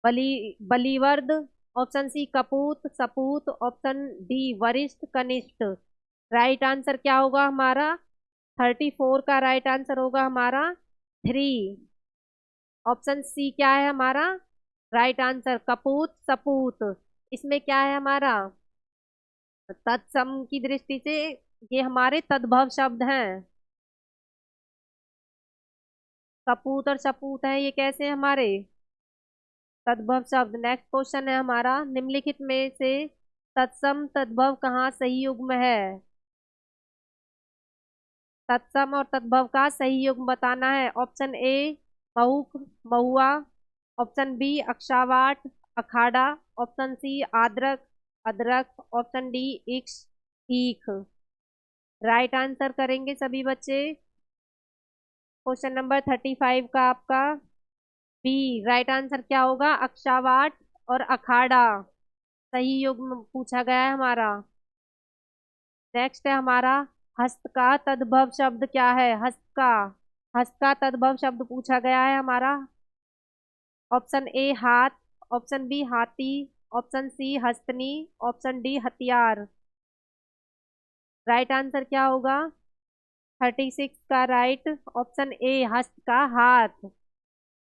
बली बलिवर्द। ऑप्शन सी कपूत सपूत। ऑप्शन डी वरिष्ठ कनिष्ठ। राइट आंसर क्या होगा हमारा, 34 का राइट आंसर होगा हमारा 3। ऑप्शन सी क्या है हमारा राइट आंसर, कपूत सपूत। इसमें क्या है हमारा, तत्सम की दृष्टि से ये हमारे तद्भव शब्द हैं। कपूत और सपूत है, ये कैसे हैं हमारे तद्भव शब्द। नेक्स्ट क्वेश्चन है हमारा, निम्नलिखित में से तत्सम तद्भव कहाँ सही युग्म है। तत्सम और तद्भव का सही युग्म बताना है। ऑप्शन ए मऊक महुआ। ऑप्शन बी अक्षावाट अखाड़ा। ऑप्शन सी आद्रक अदरक। ऑप्शन डी इक्ष ईख। राइट आंसर करेंगे सभी बच्चे। क्वेश्चन नंबर 35 का आपका बी राइट आंसर क्या होगा, अक्षावाट और अखाड़ा सही युग्म पूछा गया है हमारा। नेक्स्ट है हमारा, हस्त का तद्भव शब्द क्या है। हस्त का तद्भव शब्द पूछा गया है हमारा। ऑप्शन ए हाथ। ऑप्शन बी हाथी। ऑप्शन सी हस्तनी। ऑप्शन डी हथियार। राइट आंसर क्या होगा, 36 का राइट ऑप्शन ए हस्त का हाथ।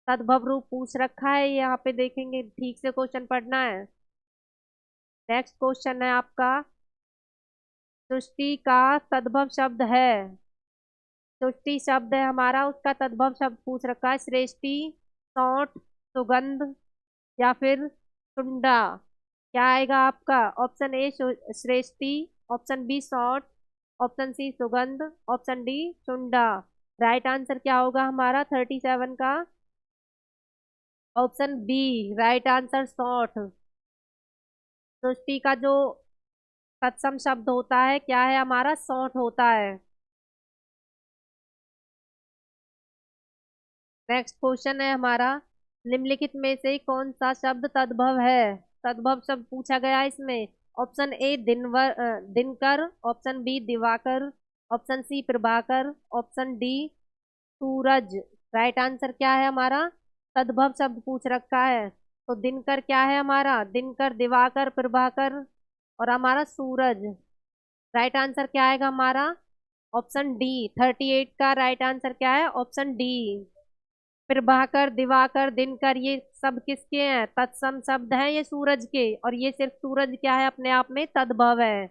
तद्भव रूप पूछ रखा है, यहाँ पे देखेंगे, ठीक से क्वेश्चन पढ़ना है। नेक्स्ट क्वेश्चन है आपका, सृष्टि का तद्भव शब्द है। सृष्टि शब्द है हमारा, उसका तद्भव शब्द पूछ रखा है। श्रेष्ठी सौंठ सुगंध या फिर सुंडा। क्या आएगा आपका, ऑप्शन ए श्रेष्ठी। ऑप्शन बी सौंठ। ऑप्शन सी सुगंध। ऑप्शन डी सुंडा। राइट आंसर क्या होगा हमारा 37 का, ऑप्शन बी राइट आंसर सौंठ। सृष्टि का जो तत्सम शब्द होता है क्या है हमारा, सौंठ होता है। नेक्स्ट क्वेश्चन है हमारा, निम्नलिखित में से कौन सा शब्द तद्भव है। तद्भव शब्द पूछा गया है इसमें। ऑप्शन ए दिनकर। ऑप्शन बी दिवाकर। ऑप्शन सी प्रभाकर। ऑप्शन डी सूरज। राइट आंसर क्या है हमारा, तद्भव शब्द पूछ रखा है, तो दिनकर क्या है हमारा, दिनकर दिवाकर प्रभाकर और हमारा सूरज। राइट आंसर क्या आएगा हमारा, ऑप्शन डी। 38 का राइट आंसर क्या है? Option D. प्रभाकर, दिवाकर, दिनकर, ये सब किसके हैं? तत्सम शब्द हैं ये सूरज के, और ये सिर्फ सूरज क्या है अपने आप में? तद्भव है।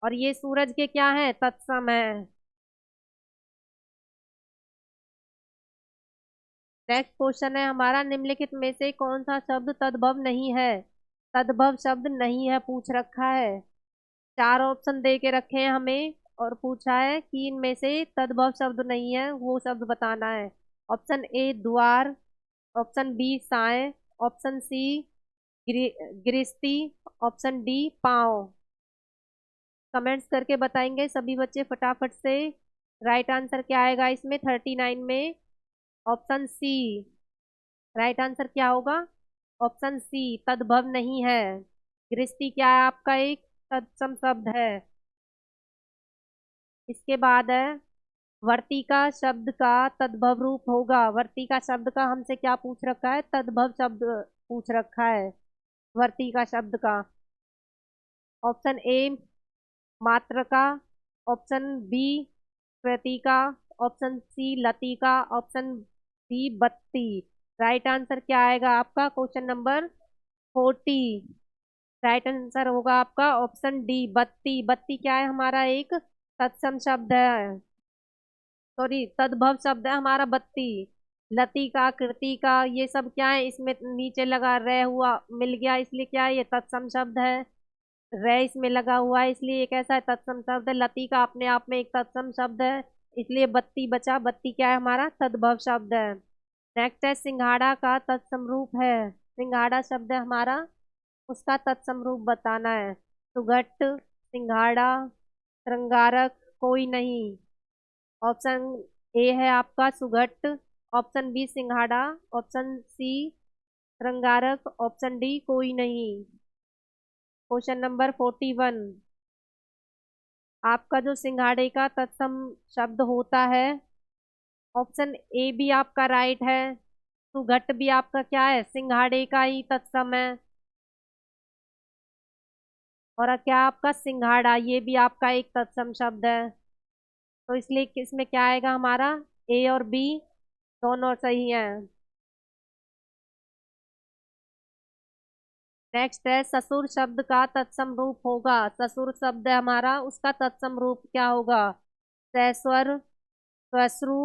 और ये सूरज के क्या है? तत्सम है। नेक्स्ट क्वेश्चन है हमारा, निम्नलिखित में से कौन सा शब्द तद्भव नहीं है? तद्भव शब्द नहीं है पूछ रखा है। चार ऑप्शन दे के रखे हैं हमें, और पूछा है कि इनमें से तद्भव शब्द नहीं है, वो शब्द बताना है। ऑप्शन ए द्वार, ऑप्शन बी साय, ऑप्शन सी गृहस्थी, ऑप्शन डी पाँव। कमेंट्स करके बताएंगे सभी बच्चे फटाफट से। राइट आंसर क्या आएगा इसमें 39 में? Option C. राइट आंसर क्या होगा? ऑप्शन सी, तद्भव नहीं है। गृहस्थी क्या है आपका? एक तत्सम शब्द है। इसके बाद है वर्तिका शब्द का तद्भव रूप होगा। वर्तिका शब्द का हमसे क्या पूछ रखा है? तद्भव शब्द पूछ रखा है वर्तिका शब्द का। ऑप्शन ए मात्रका, ऑप्शन बी कृतिका, ऑप्शन सी लतिका, ऑप्शन डी बत्ती। राइट आंसर क्या आएगा आपका क्वेश्चन नंबर 40? राइट आंसर होगा आपका ऑप्शन डी बत्ती। बत्ती क्या है हमारा? एक तत्सम शब्द है, सॉरी तद्भव शब्द है हमारा बत्ती। लतिका, कृतिका, ये सब क्या है? इसमें नीचे लगा रह हुआ मिल गया, इसलिए क्या है? ये तत्सम शब्द है। रे इसमें लगा हुआ है, इसलिए एक ऐसा है तत्सम शब्द है। लती का अपने आप में एक तत्सम शब्द है, इसलिए बत्ती बचा। बत्ती क्या है हमारा? तद्भव शब्द है। नेक्स्ट है सिंघाड़ा का तत्सम रूप है। सिंघाड़ा शब्द है हमारा, उसका तत्सम रूप बताना है। सुघट, सिंघाड़ा, श्रृंगारक, कोई नहीं। ऑप्शन ए है आपका सुघट, ऑप्शन बी सिंघाड़ा, ऑप्शन सी श्रृंगारक, ऑप्शन डी कोई नहीं। क्वेश्चन नंबर 41, आपका जो सिंघाड़े का तत्सम शब्द होता है, ऑप्शन ए भी आपका राइट है। सुघट भी आपका क्या है? सिंघाड़े का ही तत्सम है। और क्या आपका सिंघाड़ा, ये भी आपका एक तत्सम शब्द है। तो इसलिए इसमें क्या आएगा हमारा? ए और बी दोनों सही हैं। नेक्स्ट है ससुर शब्द का तत्सम रूप होगा। ससुर शब्द है हमारा, उसका तत्सम रूप क्या होगा? सैस्वर, स्वश्रु,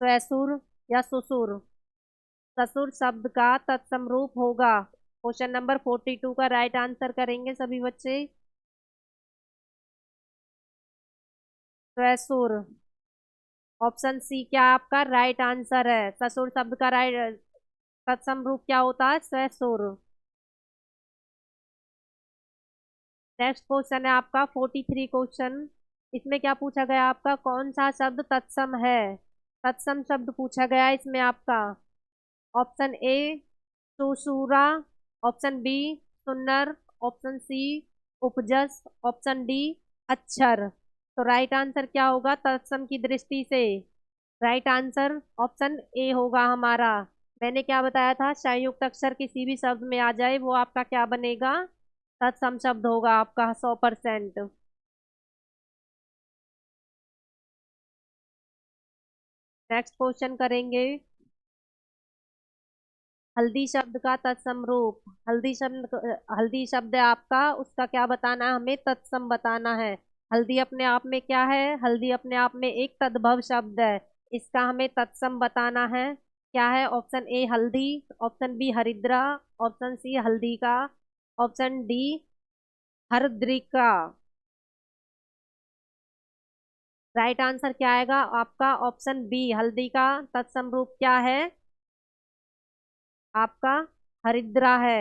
स्वैसुर या सुसुर। ससुर शब्द का तत्सम रूप होगा। क्वेश्चन नंबर 42 का राइट आंसर करेंगे सभी बच्चे। स्वैसुर, ऑप्शन सी क्या आपका राइट आंसर है? ससुर शब्द का राइट तत्सम रूप क्या होता है? स्वैसुर। नेक्स्ट क्वेश्चन है आपका 43 क्वेश्चन। इसमें क्या पूछा गया आपका? कौन सा शब्द तत्सम है? तत्सम शब्द पूछा गया है इसमें आपका। ऑप्शन ए सुसूरा, ऑप्शन बी सुन्नर, ऑप्शन सी उपजस, ऑप्शन डी अक्षर। तो राइट आंसर क्या होगा तत्सम की दृष्टि से? राइट आंसर ऑप्शन ए होगा हमारा। मैंने क्या बताया था? संयुक्त अक्षर किसी भी शब्द में आ जाए वो आपका क्या बनेगा? तत्सम शब्द होगा आपका 100%। नेक्स्ट क्वेश्चन करेंगे, हल्दी शब्द का तत्सम रूप। हल्दी शब्द है आपका, उसका क्या बताना है हमें? तत्सम बताना है। हल्दी अपने आप में क्या है? हल्दी अपने आप में एक तद्भव शब्द है, इसका हमें तत्सम बताना है। क्या है? ऑप्शन ए हल्दी, ऑप्शन बी हरिद्रा, ऑप्शन सी हल्दी का, ऑप्शन डी हरद्रिका। राइट आंसर क्या आएगा आपका? ऑप्शन बी हल्दी का तत्सम रूप क्या है आपका? हरिद्रा है।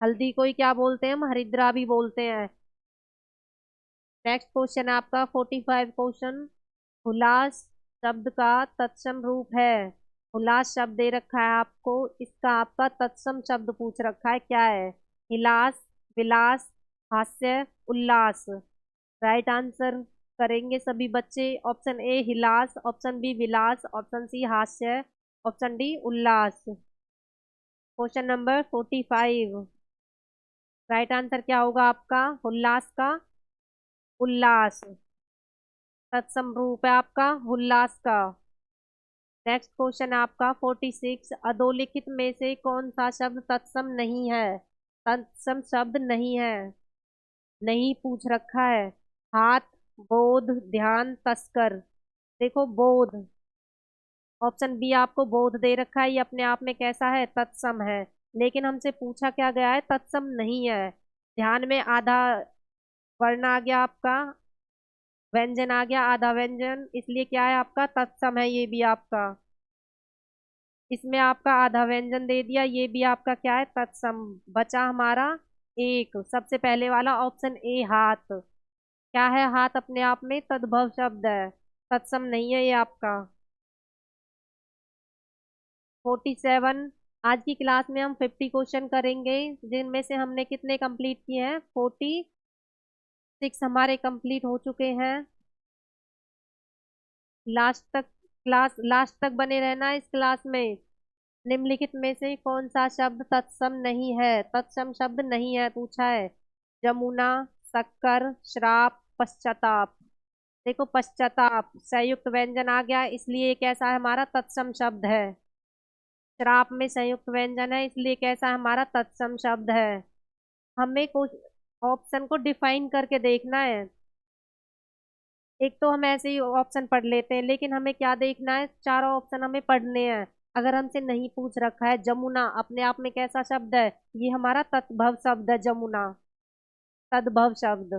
हल्दी को ही क्या बोलते हैं हम? हरिद्रा भी बोलते हैं। नेक्स्ट क्वेश्चन है आपका 45 क्वेश्चन। हुलास शब्द का तत्सम रूप है। हुलास शब्द दे रखा है आपको, इसका आपका तत्सम शब्द पूछ रखा है, क्या है? हिलास, विलास, हास्य, उल्लास। राइट आंसर करेंगे सभी बच्चे। ऑप्शन ए हिलास, ऑप्शन बी विलास, ऑप्शन सी हास्य, ऑप्शन डी उल्लास। क्वेश्चन नंबर 45, राइट आंसर क्या होगा आपका? उल्लास का उल्लास। तत्सम रूप है आपका उल्लास का। नेक्स्ट क्वेश्चन है आपका 46। अधोलिखित में से कौन सा शब्द तत्सम नहीं है? तत्सम शब्द नहीं है, नहीं पूछ रखा है। हाथ, बोध, ध्यान, तस्कर। देखो बोध, ऑप्शन बी आपको बोध दे रखा है, ये अपने आप में कैसा है? तत्सम है। लेकिन हमसे पूछा क्या गया है? तत्सम नहीं है। ध्यान में आधा वर्ण आ गया आपका, व्यंजन आ गया आधा व्यंजन, इसलिए क्या है आपका? तत्सम है ये भी आपका। इसमें आपका आधा व्यंजन दे दिया, ये भी आपका क्या है? तत्सम। बचा हमारा एक, सबसे पहले वाला ऑप्शन ए हाथ। क्या है हाथ? अपने आप में तद्भव शब्द है, तत्सम नहीं है ये आपका। 47। आज की क्लास में हम 50 क्वेश्चन करेंगे, जिनमें से हमने कितने कंप्लीट किए हैं? 46 हमारे कंप्लीट हो चुके हैं। लास्ट तक क्लास, लास्ट तक बने रहना इस क्लास में। निम्नलिखित में से कौन सा शब्द तत्सम नहीं है? तत्सम शब्द नहीं है पूछा है। जमुना, शक्कर, श्राप, पश्चाताप। देखो पश्चाताप संयुक्त व्यंजन आ गया, इसलिए ये कैसा है? हमारा तत्सम शब्द है। श्राप में संयुक्त व्यंजन है, इसलिए कैसा है? हमारा तत्सम शब्द है। हमें कुछ ऑप्शन को डिफाइन करके देखना है। एक तो हम ऐसे ही ऑप्शन पढ़ लेते हैं, लेकिन हमें क्या देखना है? चारों ऑप्शन हमें पढ़ने हैं। अगर हमसे नहीं पूछ रखा है, जमुना अपने आप में कैसा शब्द है? ये हमारा तद्भव शब्द है, जमुना तद्भव शब्द।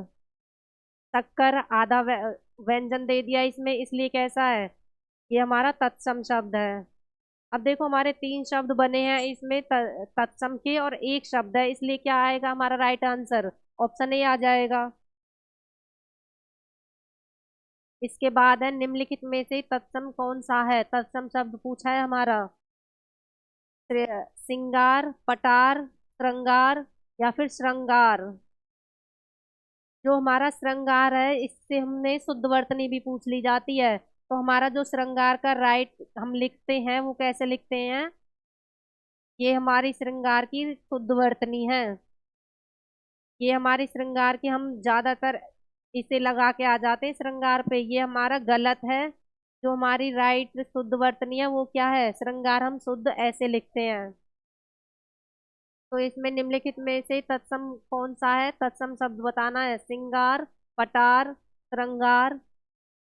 शक्कर आधा व्यंजन दे दिया इसमें, इसलिए कैसा है? ये हमारा तत्सम शब्द है। अब देखो हमारे तीन शब्द बने हैं इसमें, तत्सम के, और एक शब्द है, इसलिए क्या आएगा हमारा राइट आंसर? ऑप्शन ए आ जाएगा। इसके बाद है निम्नलिखित में से तत्सम कौन सा है? तत्सम शब्द पूछा है हमारा। सिंगार, पटार, श्रृंगार, या फिर श्रृंगार। जो हमारा श्रृंगार है, इससे हमने शुद्ध वर्तनी भी पूछ ली जाती है। तो हमारा जो श्रृंगार का राइट हम लिखते हैं वो कैसे लिखते हैं? ये हमारी श्रृंगार की शुद्ध वर्तनी है। ये हमारी श्रृंगार की, हम ज्यादातर इसे लगा के आ जाते हैं श्रृंगार पे, ये हमारा गलत है। जो हमारी राइट शुद्ध वर्तनी है वो क्या है? श्रृंगार हम शुद्ध ऐसे लिखते हैं। तो इसमें निम्नलिखित में से तत्सम कौन सा है? तत्सम शब्द बताना है। सिंगार, पटार, श्रृंगार,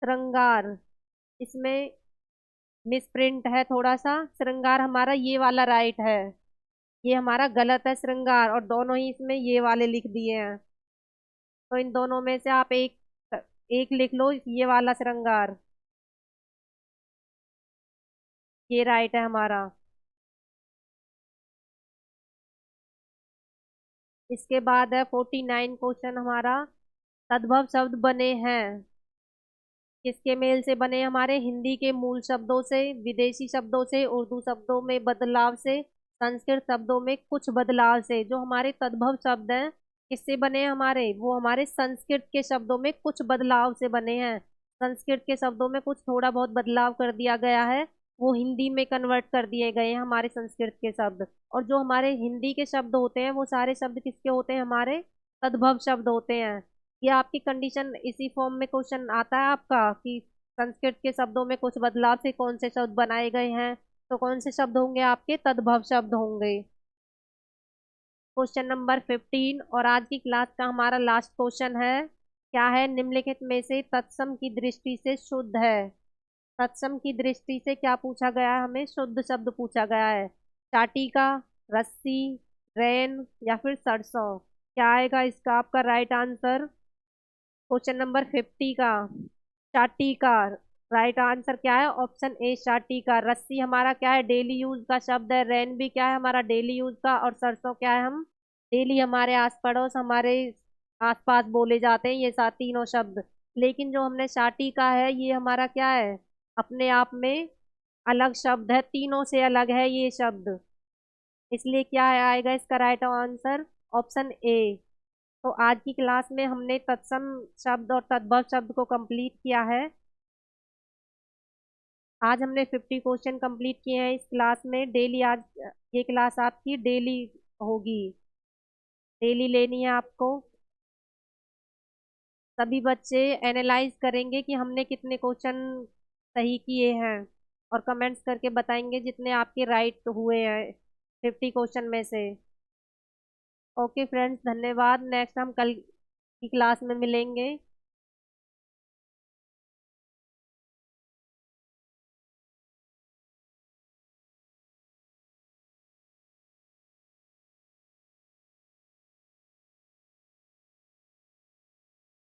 श्रृंगार। इसमें मिसप्रिंट है थोड़ा सा, श्रृंगार हमारा ये वाला राइट है, ये हमारा गलत है श्रृंगार, और दोनों ही इसमें ये वाले लिख दिए हैं। तो इन दोनों में से आप एक एक लिख लो, ये वाला श्रृंगार, ये राइट है हमारा। इसके बाद है 49 क्वेश्चन हमारा। तद्भव शब्द बने हैं, किसके मेल से बने? हमारे हिंदी के मूल शब्दों से, विदेशी शब्दों से, उर्दू शब्दों में बदलाव से, संस्कृत शब्दों में कुछ बदलाव से। जो हमारे तद्भव शब्द हैं किससे बने हैं हमारे? वो हमारे संस्कृत के शब्दों में कुछ बदलाव से बने हैं। संस्कृत के शब्दों में कुछ थोड़ा बहुत बदलाव कर दिया गया है, वो हिंदी में कन्वर्ट कर दिए गए हैं हमारे संस्कृत के शब्द। और जो हमारे हिंदी के शब्द होते हैं वो सारे शब्द किसके होते हैं? हमारे तद्भव शब्द होते हैं। ये आपकी कंडीशन इसी फॉर्म में क्वेश्चन आता है आपका कि संस्कृत के शब्दों में कुछ बदलाव से कौन से शब्द बनाए गए हैं, तो कौन से शब्द होंगे? आपके तद्भव शब्द होंगे। क्वेश्चन नंबर 15 और आज की क्लास का हमारा लास्ट क्वेश्चन है। क्या है? निम्नलिखित में से तत्सम की दृष्टि से शुद्ध है? तत्सम की दृष्टि से क्या पूछा गया है? हमें शुद्ध शब्द पूछा गया है। चाटिका, रस्सी, रैन, या फिर सरसों। क्या आएगा इसका आपका राइट आंसर? क्वेश्चन नंबर 50 का शाटी का राइट आंसर क्या है? ऑप्शन ए शाटी का। रस्सी हमारा क्या है? डेली यूज का शब्द है। रैन भी क्या है? हमारा डेली यूज का। और सरसों क्या है? हम डेली हमारे आस पड़ोस, हमारे आसपास बोले जाते हैं ये तीनों शब्द। लेकिन जो हमने शाटी का है, ये हमारा क्या है? अपने आप में अलग शब्द है, तीनों से अलग है ये शब्द, इसलिए क्या आएगा इसका राइट आंसर? Option A. तो आज की क्लास में हमने तत्सम शब्द और तद्भव शब्द को कंप्लीट किया है। आज हमने 50 क्वेश्चन कंप्लीट किए हैं इस क्लास में। डेली आज ये क्लास आपकी डेली होगी, डेली लेनी है आपको। सभी बच्चे एनालाइज करेंगे कि हमने कितने क्वेश्चन सही किए हैं, और कमेंट्स करके बताएंगे जितने आपके राइट हुए हैं 50 क्वेश्चन में से। ओके फ्रेंड्स, धन्यवाद। नेक्स्ट हम कल की क्लास में मिलेंगे।